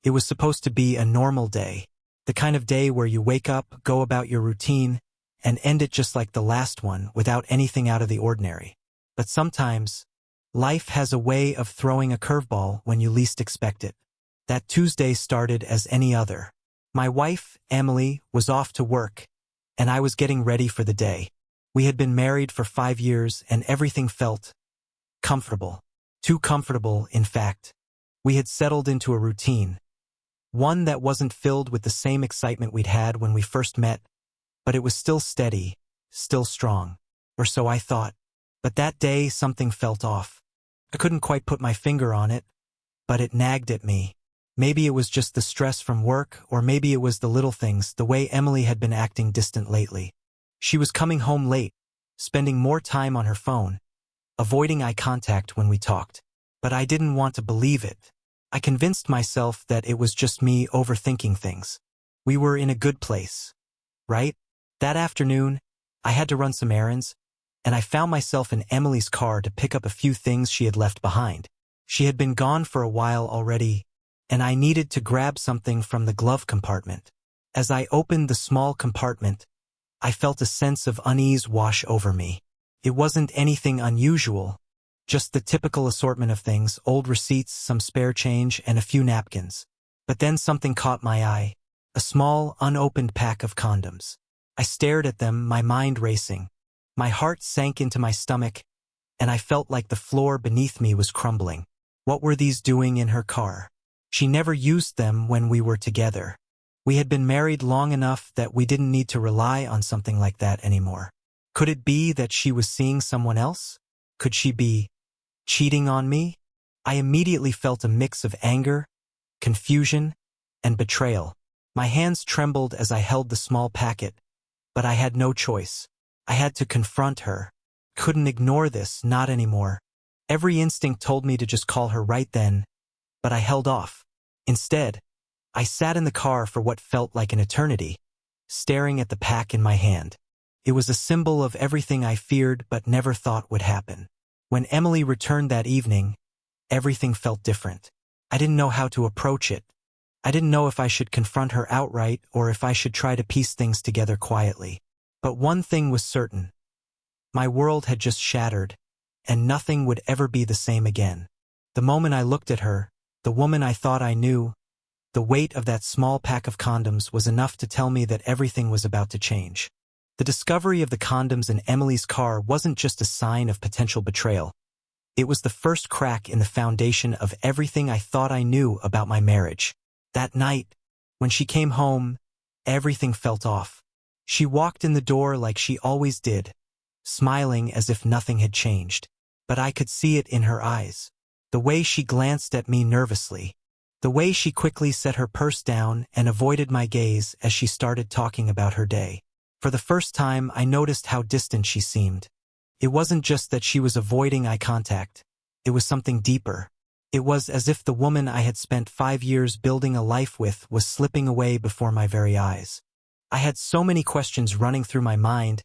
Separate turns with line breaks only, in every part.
It was supposed to be a normal day. The kind of day where you wake up, go about your routine, and end it just like the last one, without anything out of the ordinary. But sometimes, life has a way of throwing a curveball when you least expect it. That Tuesday started as any other. My wife, Emily, was off to work, and I was getting ready for the day. We had been married for 5 years, and everything felt comfortable. Too comfortable, in fact. We had settled into a routine. One that wasn't filled with the same excitement we'd had when we first met, but it was still steady, still strong. Or so I thought. But that day, something felt off. I couldn't quite put my finger on it, but it nagged at me. Maybe it was just the stress from work, or maybe it was the little things, the way Emily had been acting distant lately. She was coming home late, spending more time on her phone, avoiding eye contact when we talked. But I didn't want to believe it. I convinced myself that it was just me overthinking things. We were in a good place, right? That afternoon, I had to run some errands, and I found myself in Emily's car to pick up a few things she had left behind. She had been gone for a while already, and I needed to grab something from the glove compartment. As I opened the small compartment, I felt a sense of unease wash over me. It wasn't anything unusual, just the typical assortment of things, old receipts, some spare change, and a few napkins. But then something caught my eye, a small, unopened pack of condoms. I stared at them, my mind racing. My heart sank into my stomach, and I felt like the floor beneath me was crumbling. What were these doing in her car? She never used them when we were together. We had been married long enough that we didn't need to rely on something like that anymore. Could it be that she was seeing someone else? Could she be cheating on me? I immediately felt a mix of anger, confusion, and betrayal. My hands trembled as I held the small packet, but I had no choice. I had to confront her. Couldn't ignore this, not anymore. Every instinct told me to just call her right then, but I held off. Instead, I sat in the car for what felt like an eternity, staring at the pack in my hand. It was a symbol of everything I feared but never thought would happen. When Emily returned that evening, everything felt different. I didn't know how to approach it. I didn't know if I should confront her outright or if I should try to piece things together quietly. But one thing was certain. My world had just shattered, and nothing would ever be the same again. The moment I looked at her, the woman I thought I knew, the weight of that small pack of condoms was enough to tell me that everything was about to change. The discovery of the condoms in Emily's car wasn't just a sign of potential betrayal. It was the first crack in the foundation of everything I thought I knew about my marriage. That night, when she came home, everything felt off. She walked in the door like she always did, smiling as if nothing had changed. But I could see it in her eyes. The way she glanced at me nervously. The way she quickly set her purse down and avoided my gaze as she started talking about her day. For the first time, I noticed how distant she seemed. It wasn't just that she was avoiding eye contact. It was something deeper. It was as if the woman I had spent 5 years building a life with was slipping away before my very eyes. I had so many questions running through my mind,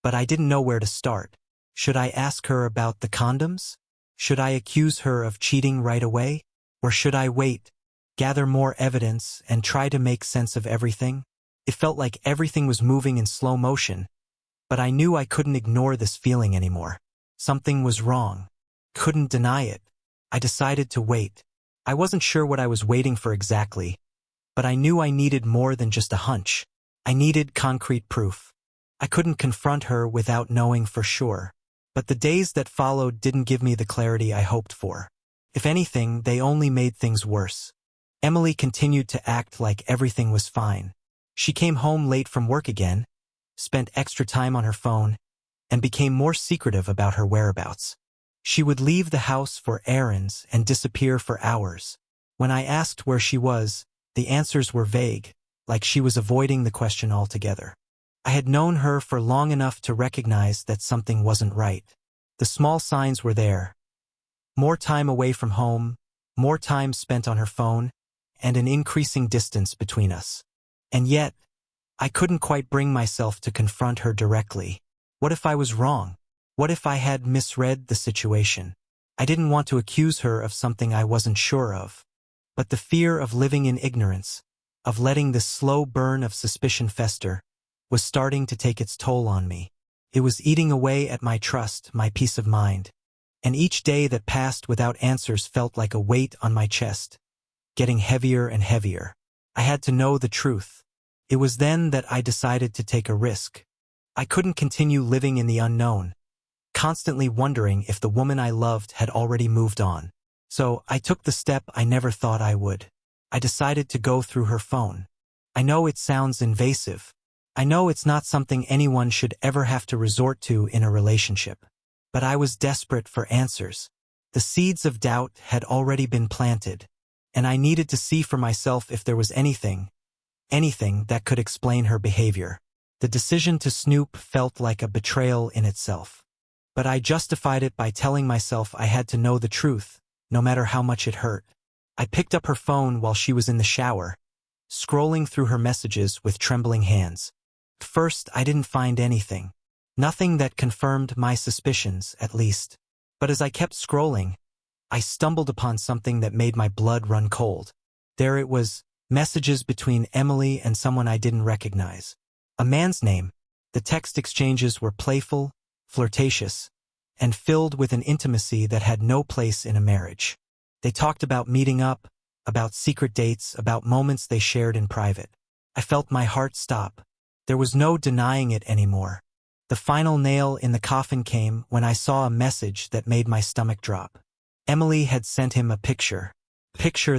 but I didn't know where to start. Should I ask her about the condoms? Should I accuse her of cheating right away? Or should I wait, gather more evidence, and try to make sense of everything? It felt like everything was moving in slow motion, but I knew I couldn't ignore this feeling anymore. Something was wrong. Couldn't deny it. I decided to wait. I wasn't sure what I was waiting for exactly, but I knew I needed more than just a hunch. I needed concrete proof. I couldn't confront her without knowing for sure. But the days that followed didn't give me the clarity I hoped for. If anything, they only made things worse. Emily continued to act like everything was fine. She came home late from work again, spent extra time on her phone, and became more secretive about her whereabouts. She would leave the house for errands and disappear for hours. When I asked where she was, the answers were vague, like she was avoiding the question altogether. I had known her for long enough to recognize that something wasn't right. The small signs were there. More time away from home, more time spent on her phone, and an increasing distance between us. And yet, I couldn't quite bring myself to confront her directly. What if I was wrong? What if I had misread the situation? I didn't want to accuse her of something I wasn't sure of. But the fear of living in ignorance, of letting this slow burn of suspicion fester, was starting to take its toll on me. It was eating away at my trust, my peace of mind. And each day that passed without answers felt like a weight on my chest, getting heavier and heavier. I had to know the truth. It was then that I decided to take a risk. I couldn't continue living in the unknown, constantly wondering if the woman I loved had already moved on. So I took the step I never thought I would. I decided to go through her phone. I know it sounds invasive. I know it's not something anyone should ever have to resort to in a relationship. But I was desperate for answers. The seeds of doubt had already been planted, and I needed to see for myself if there was anything that could explain her behavior. The decision to snoop felt like a betrayal in itself. But I justified it by telling myself I had to know the truth, no matter how much it hurt. I picked up her phone while she was in the shower, scrolling through her messages with trembling hands. At first, I didn't find anything. Nothing that confirmed my suspicions, at least. But as I kept scrolling, I stumbled upon something that made my blood run cold. There it was, messages between Emily and someone I didn't recognize. A man's name. The text exchanges were playful, flirtatious, and filled with an intimacy that had no place in a marriage. They talked about meeting up, about secret dates, about moments they shared in private. I felt my heart stop. There was no denying it anymore. The final nail in the coffin came when I saw a message that made my stomach drop. Emily had sent him a picture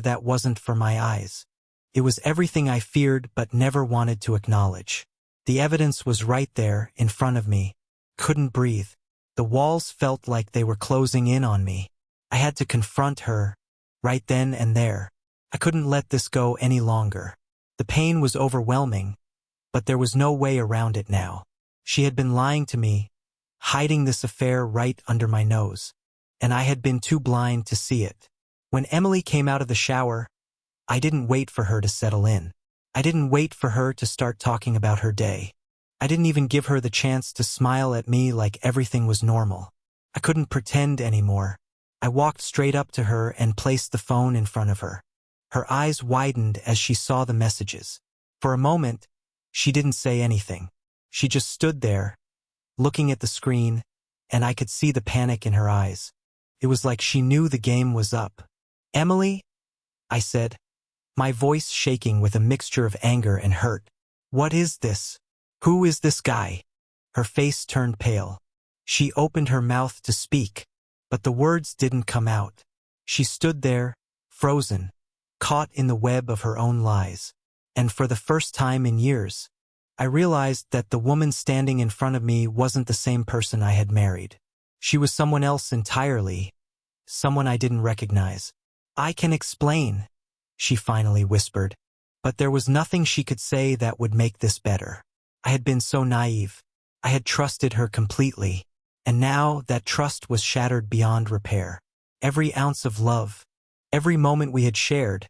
that wasn't for my eyes. It was everything I feared but never wanted to acknowledge. The evidence was right there, in front of me. Couldn't breathe. The walls felt like they were closing in on me. I had to confront her, right then and there. I couldn't let this go any longer. The pain was overwhelming, but there was no way around it now. She had been lying to me, hiding this affair right under my nose, and I had been too blind to see it. When Emily came out of the shower, I didn't wait for her to settle in. I didn't wait for her to start talking about her day. I didn't even give her the chance to smile at me like everything was normal. I couldn't pretend anymore. I walked straight up to her and placed the phone in front of her. Her eyes widened as she saw the messages. For a moment, she didn't say anything. She just stood there, looking at the screen, and I could see the panic in her eyes. It was like she knew the game was up. "Emily?" I said, my voice shaking with a mixture of anger and hurt. "What is this? Who is this guy?" Her face turned pale. She opened her mouth to speak, but the words didn't come out. She stood there, frozen, caught in the web of her own lies. And for the first time in years, I realized that the woman standing in front of me wasn't the same person I had married. She was someone else entirely, someone I didn't recognize. "I can explain," she finally whispered, but there was nothing she could say that would make this better. I had been so naive. I had trusted her completely, and now that trust was shattered beyond repair. Every ounce of love, every moment we had shared,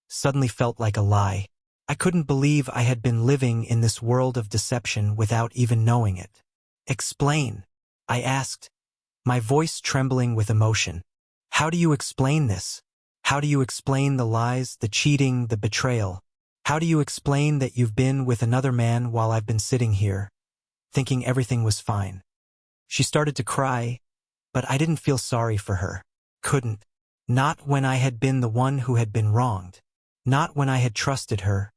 suddenly felt like a lie. I couldn't believe I had been living in this world of deception without even knowing it. "Explain," I asked, my voice trembling with emotion. "How do you explain this? How do you explain the lies, the cheating, the betrayal? How do you explain that you've been with another man while I've been sitting here, thinking everything was fine?" She started to cry, but I didn't feel sorry for her. Couldn't. Not when I had been the one who had been wronged. Not when I had trusted her,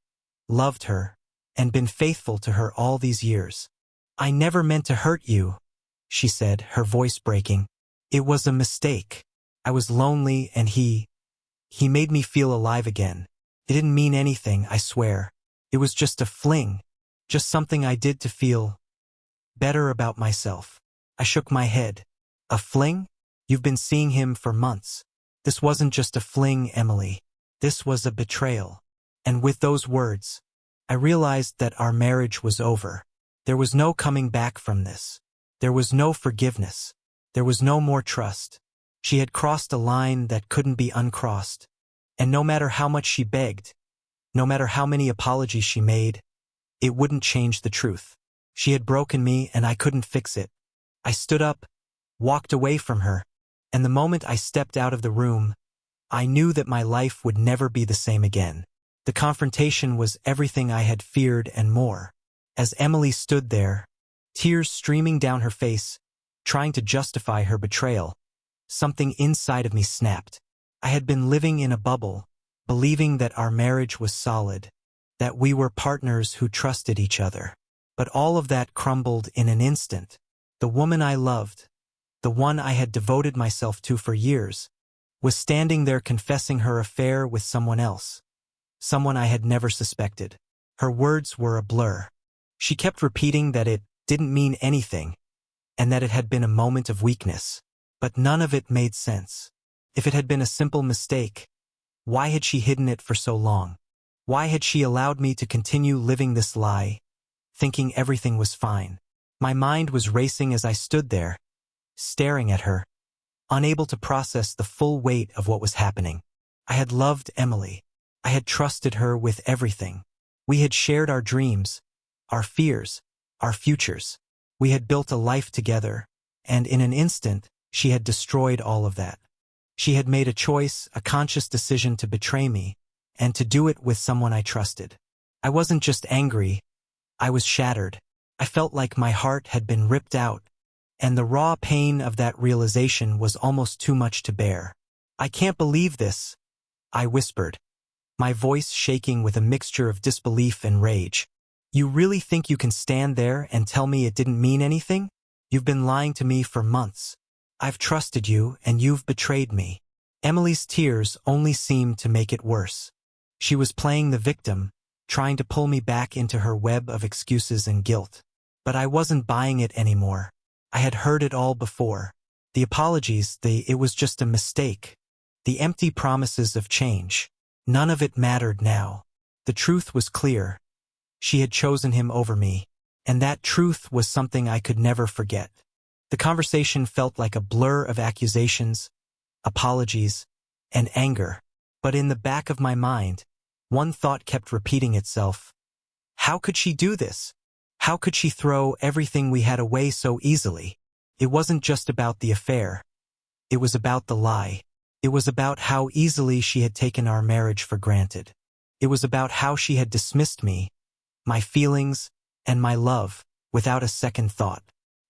loved her, and been faithful to her all these years. "I never meant to hurt you," she said, her voice breaking. "It was a mistake. I was lonely and he made me feel alive again. It didn't mean anything, I swear. It was just a fling, just something I did to feel better about myself." I shook my head. "A fling? You've been seeing him for months. This wasn't just a fling, Emily. This was a betrayal." And with those words, I realized that our marriage was over. There was no coming back from this. There was no forgiveness. There was no more trust. She had crossed a line that couldn't be uncrossed. And no matter how much she begged, no matter how many apologies she made, it wouldn't change the truth. She had broken me and I couldn't fix it. I stood up, walked away from her, and the moment I stepped out of the room, I knew that my life would never be the same again. The confrontation was everything I had feared and more. As Emily stood there, tears streaming down her face, trying to justify her betrayal, something inside of me snapped. I had been living in a bubble, believing that our marriage was solid, that we were partners who trusted each other. But all of that crumbled in an instant. The woman I loved, the one I had devoted myself to for years, was standing there confessing her affair with someone else, someone I had never suspected. Her words were a blur. She kept repeating that it didn't mean anything, and that it had been a moment of weakness. But none of it made sense. If it had been a simple mistake, why had she hidden it for so long? Why had she allowed me to continue living this lie, thinking everything was fine? My mind was racing as I stood there, staring at her, unable to process the full weight of what was happening. I had loved Emily. I had trusted her with everything. We had shared our dreams, our fears, our futures. We had built a life together, and in an instant, she had destroyed all of that. She had made a choice, a conscious decision to betray me, and to do it with someone I trusted. I wasn't just angry, I was shattered. I felt like my heart had been ripped out, and the raw pain of that realization was almost too much to bear. "I can't believe this," I whispered, my voice shaking with a mixture of disbelief and rage. "You really think you can stand there and tell me it didn't mean anything? You've been lying to me for months. I've trusted you, and you've betrayed me." Emily's tears only seemed to make it worse. She was playing the victim, trying to pull me back into her web of excuses and guilt. But I wasn't buying it anymore. I had heard it all before. The apologies, it was just a mistake. The empty promises of change. None of it mattered now. The truth was clear. She had chosen him over me, and that truth was something I could never forget. The conversation felt like a blur of accusations, apologies, and anger. But in the back of my mind, one thought kept repeating itself. How could she do this? How could she throw everything we had away so easily? It wasn't just about the affair. It was about the lie. It was about how easily she had taken our marriage for granted. It was about how she had dismissed me, my feelings, and my love, without a second thought.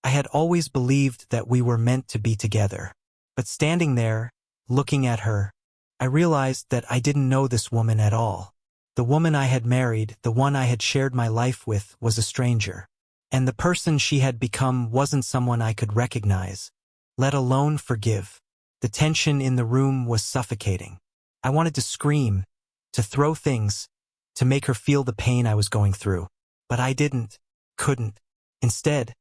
I had always believed that we were meant to be together. But standing there, looking at her, I realized that I didn't know this woman at all. The woman I had married, the one I had shared my life with, was a stranger. And the person she had become wasn't someone I could recognize, let alone forgive. The tension in the room was suffocating. I wanted to scream, to throw things, to make her feel the pain I was going through. But I couldn't. Instead,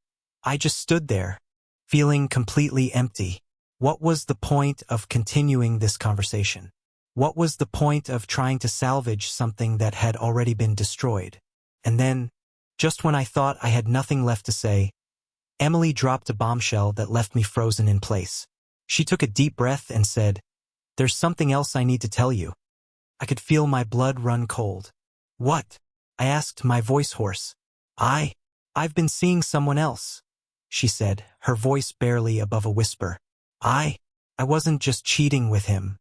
I just stood there, feeling completely empty. What was the point of continuing this conversation? What was the point of trying to salvage something that had already been destroyed? And then, just when I thought I had nothing left to say, Emily dropped a bombshell that left me frozen in place. She took a deep breath and said, "There's something else I need to tell you." I could feel my blood run cold. "What?" I asked, my voice hoarse. I've been seeing someone else," she said, her voice barely above a whisper. I wasn't just cheating with him.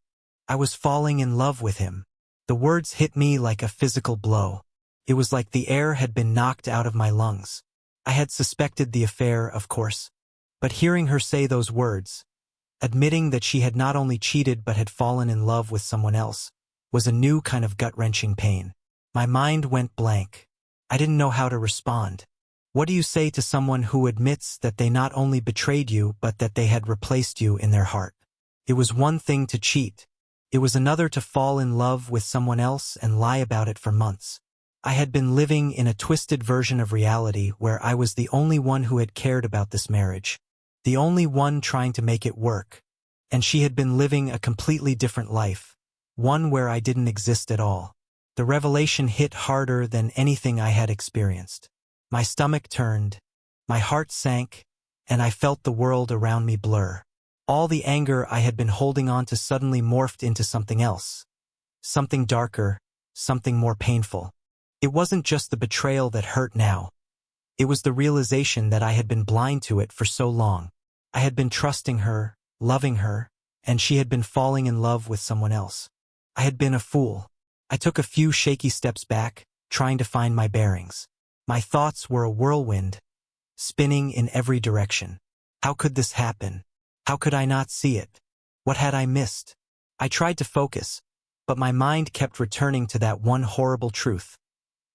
I was falling in love with him." The words hit me like a physical blow. It was like the air had been knocked out of my lungs. I had suspected the affair, of course. But hearing her say those words, admitting that she had not only cheated but had fallen in love with someone else, was a new kind of gut-wrenching pain. My mind went blank. I didn't know how to respond. What do you say to someone who admits that they not only betrayed you but that they had replaced you in their heart? It was one thing to cheat. It was another to fall in love with someone else and lie about it for months. I had been living in a twisted version of reality where I was the only one who had cared about this marriage, the only one trying to make it work, and she had been living a completely different life, one where I didn't exist at all. The revelation hit harder than anything I had experienced. My stomach turned, my heart sank, and I felt the world around me blur. All the anger I had been holding on to suddenly morphed into something else. Something darker, something more painful. It wasn't just the betrayal that hurt now. It was the realization that I had been blind to it for so long. I had been trusting her, loving her, and she had been falling in love with someone else. I had been a fool. I took a few shaky steps back, trying to find my bearings. My thoughts were a whirlwind, spinning in every direction. How could this happen? How could I not see it? What had I missed? I tried to focus, but my mind kept returning to that one horrible truth.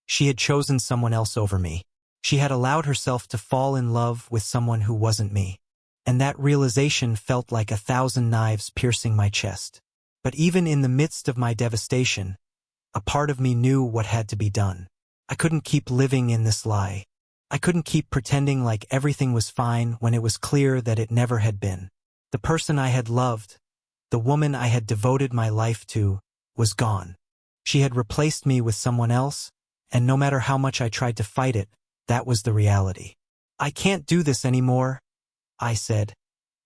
She had chosen someone else over me. She had allowed herself to fall in love with someone who wasn't me. And that realization felt like 1,000 knives piercing my chest. But even in the midst of my devastation, a part of me knew what had to be done. I couldn't keep living in this lie. I couldn't keep pretending like everything was fine when it was clear that it never had been. The person I had loved, the woman I had devoted my life to, was gone. She had replaced me with someone else, and no matter how much I tried to fight it, that was the reality. I can't do this anymore, I said,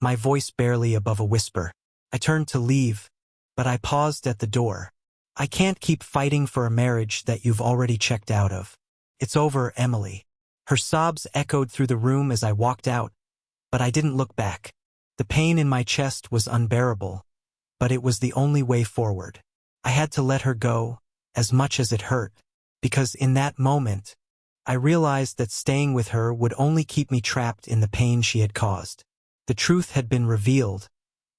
my voice barely above a whisper. I turned to leave, but I paused at the door. I can't keep fighting for a marriage that you've already checked out of. It's over, Emily. Her sobs echoed through the room as I walked out, but I didn't look back. The pain in my chest was unbearable, but it was the only way forward. I had to let her go, as much as it hurt, because in that moment, I realized that staying with her would only keep me trapped in the pain she had caused. The truth had been revealed,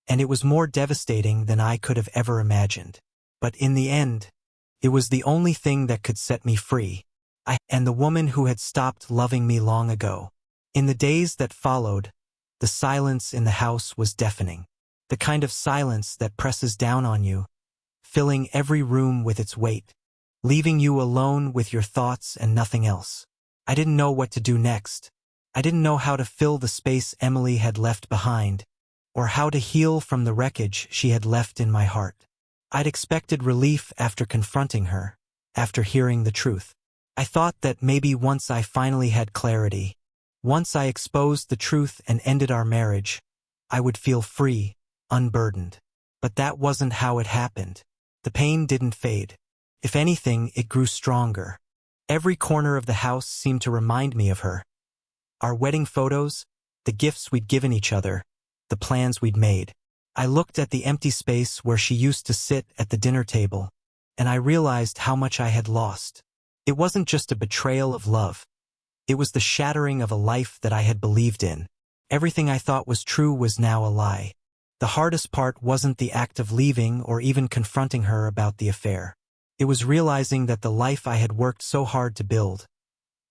and it was more devastating than I could have ever imagined. But in the end, it was the only thing that could set me free. I and the woman who had stopped loving me long ago. In the days that followed, the silence in the house was deafening. The kind of silence that presses down on you, filling every room with its weight, leaving you alone with your thoughts and nothing else. I didn't know what to do next. I didn't know how to fill the space Emily had left behind, or how to heal from the wreckage she had left in my heart. I'd expected relief after confronting her, after hearing the truth. I thought that maybe once I finally had clarity, once I exposed the truth and ended our marriage, I would feel free, unburdened. But that wasn't how it happened. The pain didn't fade. If anything, it grew stronger. Every corner of the house seemed to remind me of her. Our wedding photos, the gifts we'd given each other, the plans we'd made. I looked at the empty space where she used to sit at the dinner table, and I realized how much I had lost. It wasn't just a betrayal of love. It was the shattering of a life that I had believed in. Everything I thought was true was now a lie. The hardest part wasn't the act of leaving or even confronting her about the affair. It was realizing that the life I had worked so hard to build,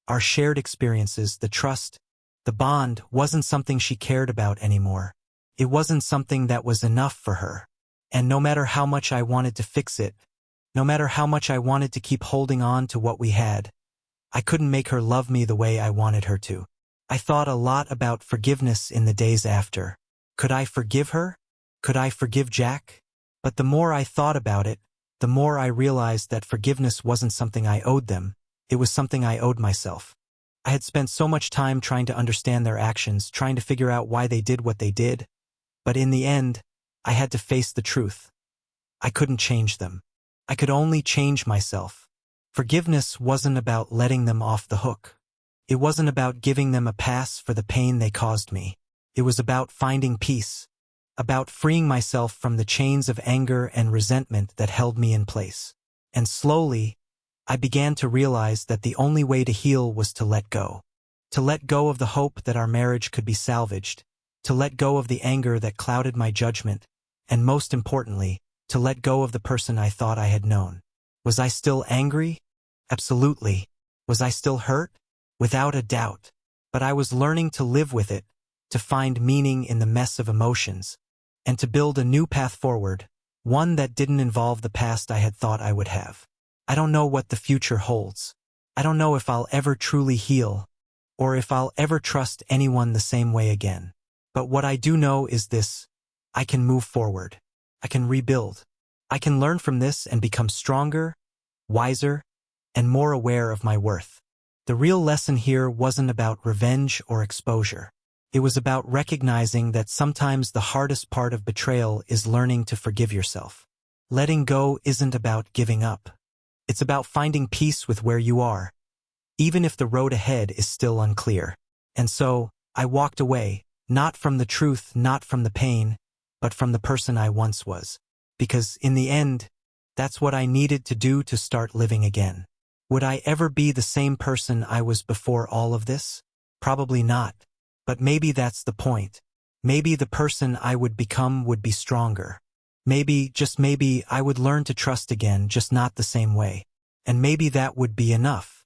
our shared experiences, the trust, the bond, wasn't something she cared about anymore. It wasn't something that was enough for her. And no matter how much I wanted to fix it, no matter how much I wanted to keep holding on to what we had, I couldn't make her love me the way I wanted her to. I thought a lot about forgiveness in the days after. Could I forgive her? Could I forgive Jack? But the more I thought about it, the more I realized that forgiveness wasn't something I owed them. It was something I owed myself. I had spent so much time trying to understand their actions, trying to figure out why they did what they did. But in the end, I had to face the truth. I couldn't change them. I could only change myself. Forgiveness wasn't about letting them off the hook. It wasn't about giving them a pass for the pain they caused me. It was about finding peace, about freeing myself from the chains of anger and resentment that held me in place. And slowly, I began to realize that the only way to heal was to let go. To let go of the hope that our marriage could be salvaged, to let go of the anger that clouded my judgment, and most importantly, to let go of the person I thought I had known. Was I still angry? Absolutely. Was I still hurt? Without a doubt. But I was learning to live with it, to find meaning in the mess of emotions, and to build a new path forward, one that didn't involve the past I had thought I would have. I don't know what the future holds. I don't know if I'll ever truly heal, or if I'll ever trust anyone the same way again. But what I do know is this: I can move forward. I can rebuild. I can learn from this and become stronger, wiser, and more aware of my worth. The real lesson here wasn't about revenge or exposure. It was about recognizing that sometimes the hardest part of betrayal is learning to forgive yourself. Letting go isn't about giving up. It's about finding peace with where you are, even if the road ahead is still unclear. And so, I walked away, not from the truth, not from the pain, but from the person I once was. Because, in the end, that's what I needed to do to start living again. Would I ever be the same person I was before all of this? Probably not. But maybe that's the point. Maybe the person I would become would be stronger. Maybe, just maybe, I would learn to trust again, just not the same way. And maybe that would be enough.